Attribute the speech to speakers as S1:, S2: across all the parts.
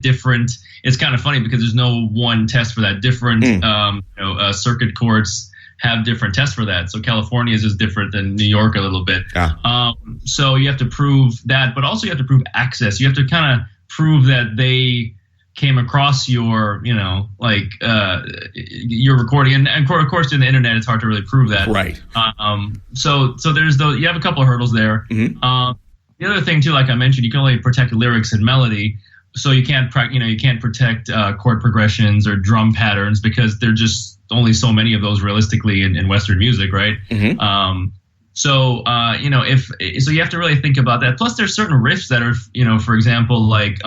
S1: different. It's kind of funny because there's no one test for that. Different circuit courts have different tests for that. So California's is different than New York a little bit. So you have to prove that, but also you have to prove access. You have to kind of prove that they came across your, your recording. And of course, in the internet, it's hard to really prove that.
S2: Right.
S1: So there's you have a couple of hurdles there. The other thing too, like I mentioned, you can only protect lyrics and melody. So you can't protect chord progressions or drum patterns because they're just only so many of those realistically in Western music, right? So you have to really think about that. Plus, there's certain riffs that are, for example, like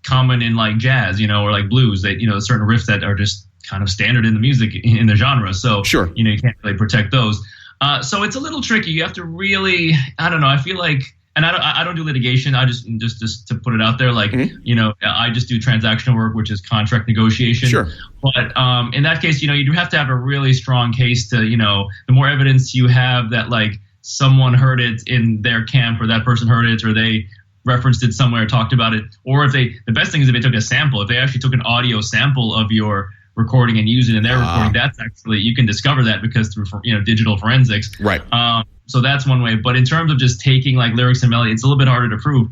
S1: common in like jazz, or like blues. That certain riffs that are just kind of standard in the music in the genre. So
S2: sure,
S1: you can't really protect those. So it's a little tricky. You have to really, I don't know. I feel like. And I don't do litigation. I just to put it out there, like, I just do transactional work, which is contract negotiation.
S2: Sure.
S1: But in that case, you do have to have a really strong case to, the more evidence you have that like someone heard it in their camp or that person heard it or they referenced it somewhere, talked about it. Or the best thing is if they took a sample, if they actually took an audio sample of your recording and used it in their recording, that's actually, you can discover that because through, digital forensics.
S2: Right.
S1: So that's one way. But in terms of just taking like lyrics and melody, it's a little bit harder to prove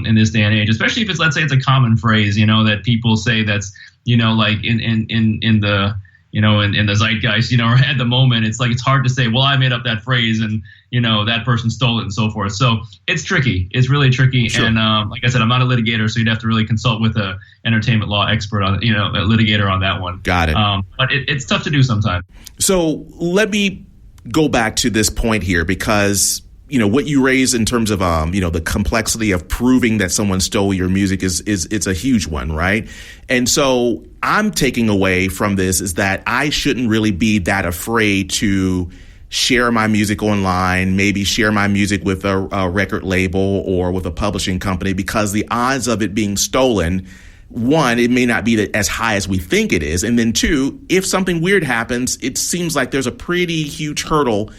S1: in this day and age, especially if let's say it's a common phrase, that people say that's, like in the, in the zeitgeist, or at the moment, it's like, it's hard to say, well, I made up that phrase and, that person stole it and so forth. So it's tricky. It's really tricky.
S2: Sure.
S1: And like I said, I'm not a litigator, so you'd have to really consult with a entertainment law expert on, a litigator on that one.
S2: Got it.
S1: But it's tough to do sometimes.
S2: So let me go back to this point here because, what you raise in terms of, the complexity of proving that someone stole your music it's a huge one, right? And so I'm taking away from this is that I shouldn't really be that afraid to share my music online, maybe share my music with a record label or with a publishing company because the odds of it being stolen, one, it may not be as high as we think it is. And then two, if something weird happens, it seems like there's a pretty huge hurdle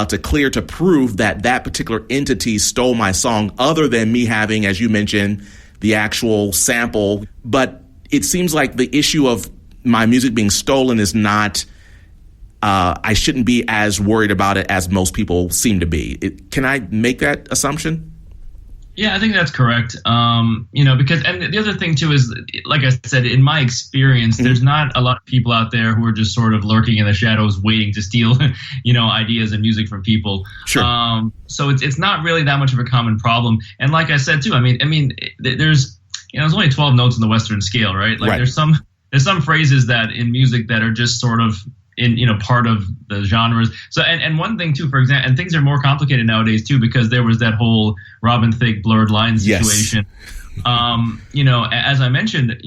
S2: to clear to prove that particular entity stole my song other than me having, as you mentioned, the actual sample. But it seems like the issue of my music being stolen is not, I shouldn't be as worried about it as most people seem to be. Can I make that assumption?
S1: Yeah, I think that's correct. Because, and the other thing too is, like I said, in my experience, there's not a lot of people out there who are just sort of lurking in the shadows, waiting to steal, ideas and music from people.
S2: Sure.
S1: So it's not really that much of a common problem. And like I said too, I mean, there's only 12 notes in the Western scale, right? Like there's some phrases that in music that are just sort of in part of the genres. So and one thing too, for example, and things are more complicated nowadays too because there was that whole Robin Thicke blurred lines situation. Yes. As I mentioned,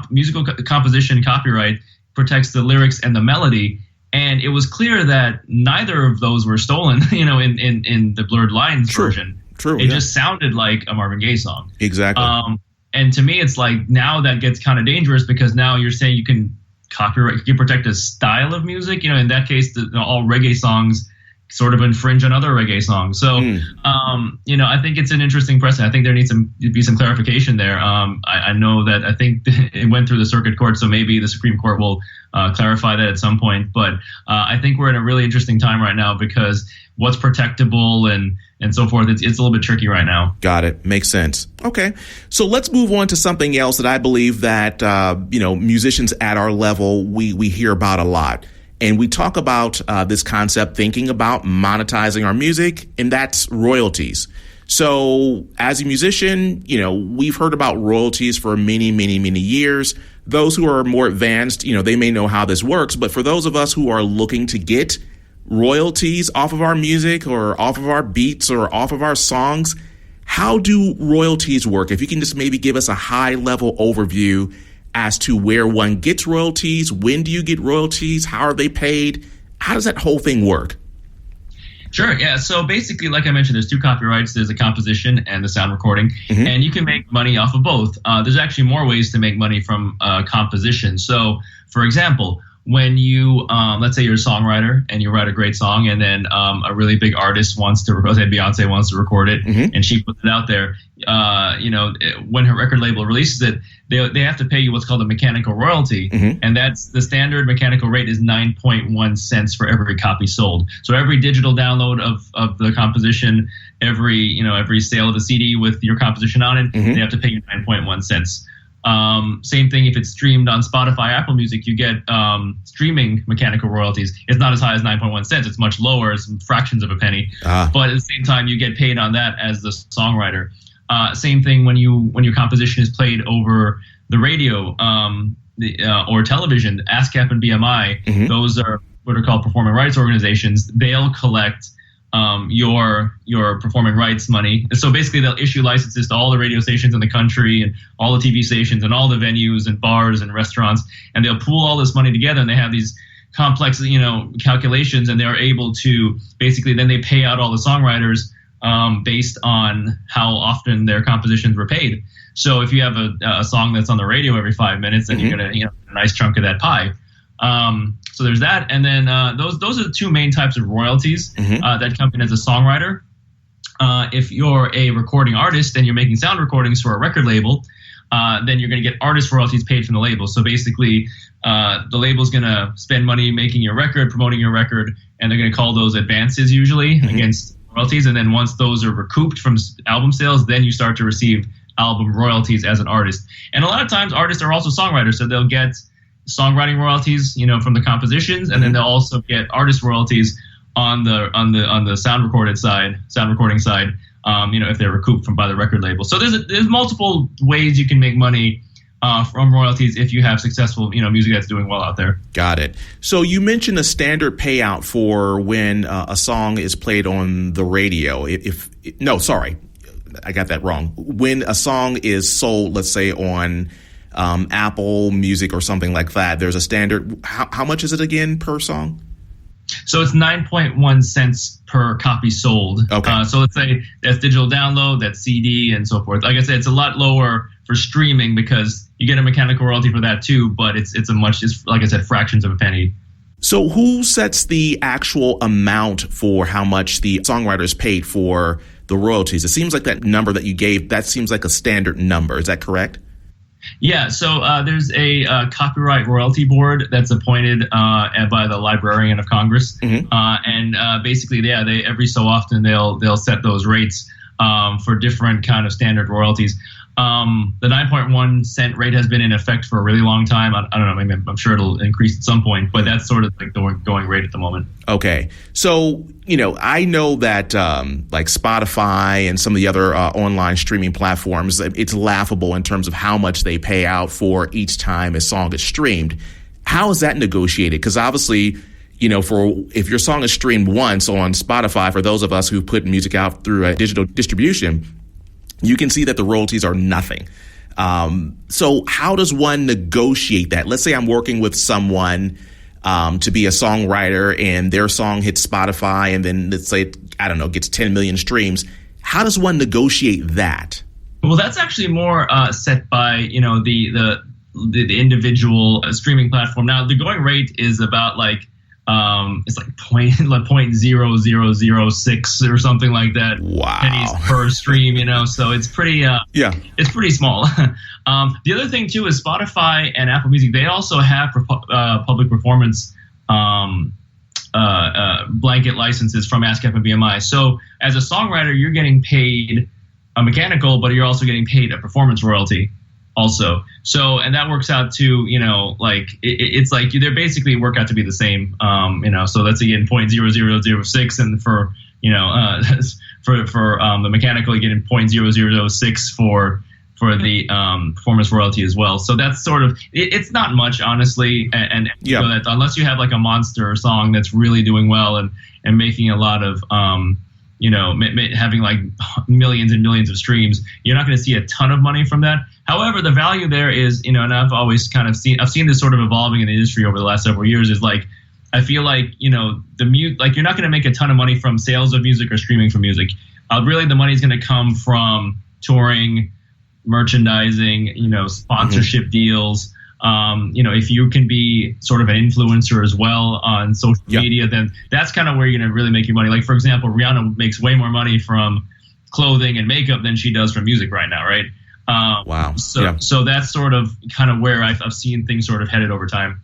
S1: musical composition copyright protects the lyrics and the melody, and it was clear that neither of those were stolen. In the blurred lines version, it just sounded like a Marvin Gaye song.
S2: Exactly.
S1: And to me, it's like now that gets kind of dangerous because now you're saying you can copyright, you can protect a style of music. In that case, all reggae songs sort of infringe on other reggae songs. So, I think it's an interesting precedent. I think there needs to be some clarification there. I know that I think it went through the circuit court, so maybe the Supreme Court will clarify that at some point. But I think we're in a really interesting time right now because what's protectable and so forth, it's a little bit tricky right now.
S2: Got it. Makes sense. Okay. So let's move on to something else that I believe that, musicians at our level, we hear about a lot. And we talk about this concept, thinking about monetizing our music, and that's royalties. So as a musician, we've heard about royalties for many, many, many years. Those who are more advanced, they may know how this works. But for those of us who are looking to get royalties off of our music or off of our beats or off of our songs, how do royalties work? If you can just maybe give us a high level overview as to where one gets royalties, when do you get royalties, how are they paid, how does that whole thing work?
S1: Sure, yeah. So basically, like I mentioned, there's two copyrights. There's a composition and the sound recording, and you can make money off of both. There's actually more ways to make money from composition. So, for example, when you, let's say you're a songwriter and you write a great song, and then a really big artist wants to, let's say Beyonce wants to record it, and she puts it out there, when her record label releases it, they have to pay you what's called a mechanical royalty, and that's the standard mechanical rate is 9.1 cents for every copy sold. So every digital download of the composition, every sale of a CD with your composition on it, they have to pay you 9.1 cents. Same thing if it's streamed on Spotify, Apple Music, you get streaming mechanical royalties. It's not as high as 9.1 cents. It's much lower. It's fractions of a penny. But at the same time, you get paid on that as the songwriter. Same thing when your composition is played over the radio or television. ASCAP and BMI, those are what are called performing rights organizations. They'll collect your performing rights money. So basically they'll issue licenses to all the radio stations in the country and all the TV stations and all the venues and bars and restaurants, and they'll pool all this money together, and they have these complex calculations, and they're able to basically then they pay out all the songwriters based on how often their compositions were paid. So if you have a song that's on the radio every 5 minutes, then you're gonna a nice chunk of that pie. So there's that, and then those are the two main types of royalties that come in as a songwriter. If you're a recording artist and you're making sound recordings for a record label, then you're going to get artist royalties paid from the label. So basically, the label's going to spend money making your record, promoting your record, and they're going to call those advances usually against royalties. And then once those are recouped from album sales, then you start to receive album royalties as an artist. And a lot of times artists are also songwriters, so they'll get songwriting royalties, from the compositions, and then they'll also get artist royalties on the sound recording side, if they're recouped by the record label. So there's multiple ways you can make money from royalties if you have successful, music that's doing well out there. Got it.
S2: So you mentioned a standard payout for when a song is played on the radio. I got that wrong. When a song is sold, let's say on Apple Music or something like that, there's a standard. How much is it again per song?
S1: So it's 9.1 cents per copy sold. Okay. So let's say that's digital download, that's CD, and so forth. Like I said, it's a lot lower for streaming because you get a mechanical royalty for that too, but it's like I said, fractions of a penny.
S2: So who sets the actual amount for how much the songwriters paid for the royalties? It seems like that number that you gave, that seems like a standard number. Is that correct?
S1: Yeah, so there's a copyright royalty board that's appointed by the Librarian of Congress, and basically, they every so often they'll set those rates for different kind of standard royalties. The 9.1 cent rate has been in effect for a really long time. I don't know, maybe I'm sure it'll increase at some point, but that's sort of like the going rate at the moment.
S2: Okay. So, I know that like Spotify and some of the other online streaming platforms, it's laughable in terms of how much they pay out for each time a song is streamed. How is that negotiated? Because obviously, if your song is streamed once on Spotify, for those of us who put music out through a digital distribution, you can see that the royalties are nothing. So how does one negotiate that? Let's say I'm working with someone to be a songwriter and their song hits Spotify and then let's say, gets 10 million streams. How does one negotiate that?
S1: Well, that's actually more set by, the individual streaming platform. Now, the going rate is about it's like 0.0006 or something like that.
S2: Wow.
S1: Pennies per stream, so it's pretty it's pretty small. The other thing too is Spotify and Apple Music, they also have public performance blanket licenses from ASCAP and BMI. So as a songwriter, you're getting paid a mechanical, but you're also getting paid a performance royalty also. So, and that works out to, it's like they basically work out to be the same, so that's again 0.0006. And for, for the mechanical, you get 0.0006 for the performance royalty as well. So that's sort of, it's not much, honestly. And that unless you have like a monster song that's really doing well and making a lot of, having like millions and millions of streams, you're not going to see a ton of money from that. However, the value there is, and I've always kind of I've seen this sort of evolving in the industry over the last several years, is like, I feel like, you're not going to make a ton of money from sales of music or streaming for music. Really, the money is going to come from touring, merchandising, sponsorship deals, If you can be sort of an influencer as well on social media, then that's kind of where you're going to really make your money. Like, for example, Rihanna makes way more money from clothing and makeup than she does from music right now, right?
S2: Wow.
S1: So that's sort of kind of where I've seen things sort of headed over time.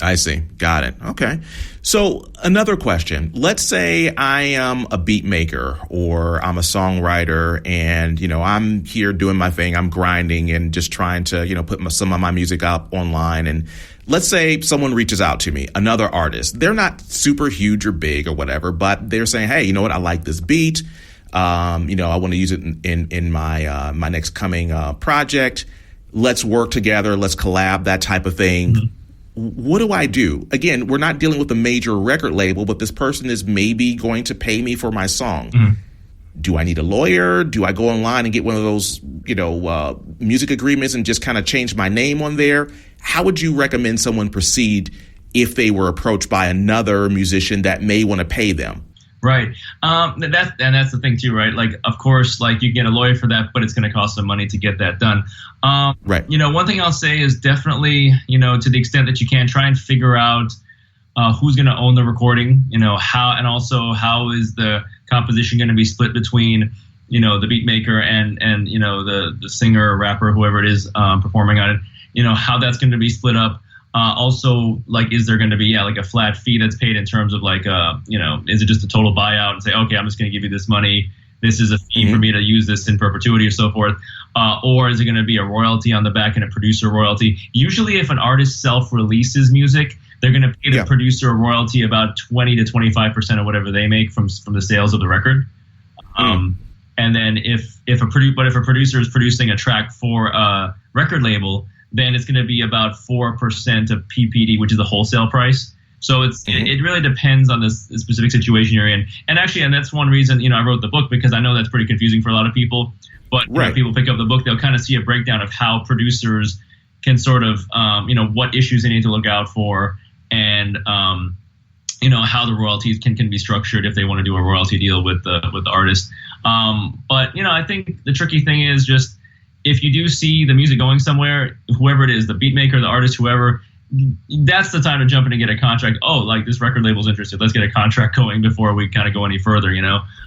S2: I see. Got it. Okay. So another question. Let's say I am a beat maker or I'm a songwriter and, I'm here doing my thing. I'm grinding and just trying to, put some of my music up online. And let's say someone reaches out to me, another artist. They're not super huge or big or whatever, but they're saying, hey, you know what? I like this beat. I want to use it in my my next coming project. Let's work together. Let's collab, that type of thing. Mm-hmm. What do I do? Again, we're not dealing with a major record label, but this person is maybe going to pay me for my song. Mm-hmm. Do I need a lawyer? Do I go online and get one of those, music agreements and just kind of change my name on there? How would you recommend someone proceed if they were approached by another musician that may want to pay them?
S1: Right. That's the thing too, right? Like, of course, like you get a lawyer for that, but it's going to cost some money to get that done.
S2: Right.
S1: One thing I'll say is definitely, to the extent that you can, try and figure out who's going to own the recording, how is the composition going to be split between, the beat maker and the singer or rapper, whoever it is performing on it, how that's going to be split up. Also, like, is there going to be like a flat fee that's paid in terms of like, is it just a total buyout and say, okay, I'm just going to give you this money. This is a fee for me to use this in perpetuity or so forth. Or is it going to be a royalty on the back and a producer royalty? Usually if an artist self-releases music, they're going to pay the producer a royalty about 20 to 25% of whatever they make from the sales of the record. And then if a producer is producing a track for a record label, then it's going to be about 4% of PPD, which is the wholesale price. So it really depends on the specific situation you're in. And actually, and that's one reason, I wrote the book, because I know that's pretty confusing for a lot of people. But when people pick up the book, they'll kind of see a breakdown of how producers can sort of, what issues they need to look out for, and, how the royalties can be structured if they want to do a royalty deal with the artist. But I think the tricky thing is just, if you do see the music going somewhere, whoever it is, the beat maker, the artist, whoever, that's the time to jump in and get a contract. Oh, like this record label's interested. Let's get a contract going before we kind of go any further,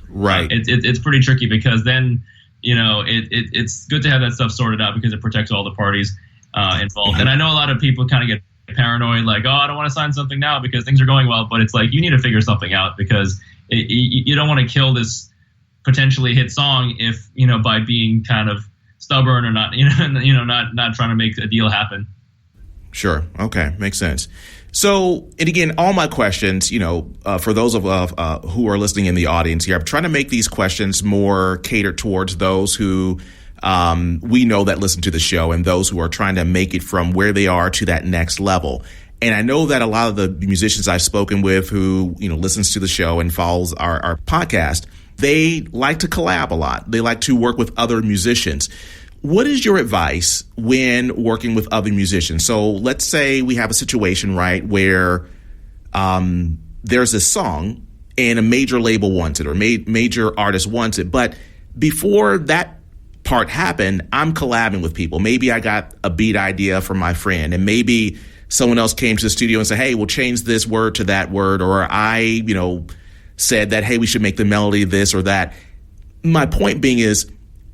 S1: Right. It's pretty tricky, because then, it's good to have that stuff sorted out, because it protects all the parties involved. And I know a lot of people kind of get paranoid, like, oh, I don't want to sign something now because things are going well. But it's like, you need to figure something out, because you don't want to kill this potentially hit song if, by being kind of stubborn or not, not trying to make a deal happen.
S2: Sure. Okay. Makes sense. So, and again, all my questions, for those of who are listening in the audience here, I'm trying to make these questions more catered towards those who we know that listen to the show, and those who are trying to make it from where they are to that next level. And I know that a lot of the musicians I've spoken with who, listens to the show and follows our podcast, they like to collab a lot. They like to work with other musicians. What is your advice when working with other musicians? So let's say we have a situation, right, where there's a song and a major label wants it, or major artist wants it. But before that part happened, I'm collabing with people. Maybe I got a beat idea from my friend, and maybe someone else came to the studio and said, hey, we'll change this word to that word. Or I, said that, hey, we should make the melody this or that. My point being is,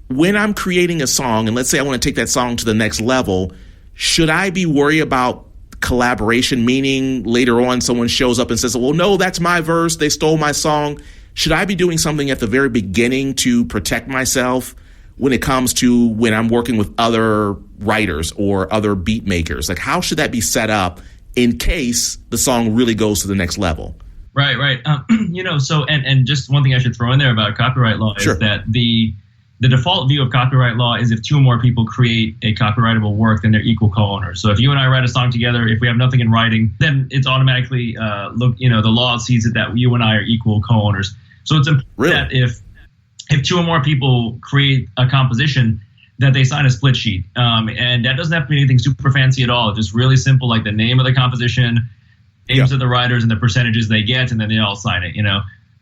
S2: when I'm creating a song, and let's say I want to take that song to the next level, should I be worried about collaboration, meaning later on someone shows up and says, well, no, that's my verse, they stole my song. Should I be doing something at the very beginning to protect myself when it comes to when I'm working with other writers or other beat makers? Like, how should that be set up in case the song really goes to the next level?
S1: Right. So, and just one thing I should throw in there about copyright law is that the default view of copyright law is if two or more people create a copyrightable work, then they're equal co-owners. So if you and I write a song together, if we have nothing in writing, then it's automatically, the law sees it that you and I are equal co-owners. So it's important that if two or more people create a composition, that they sign a split sheet. And that doesn't have to be anything super fancy at all. Just really simple, like the name of the composition, names of the writers, and the percentages they get, and then they all sign it,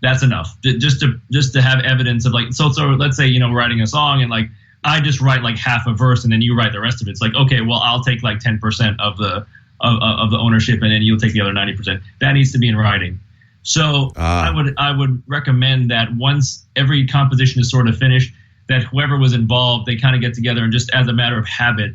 S1: That's enough. Just to have evidence of, like, so let's say, we're writing a song, and like I just write like half a verse and then you write the rest of it. It's like, okay, well, I'll take like 10% of the ownership and then you'll take the other 90%. That needs to be in writing. So I would recommend that once every composition is sort of finished, that whoever was involved, they kind of get together and just as a matter of habit,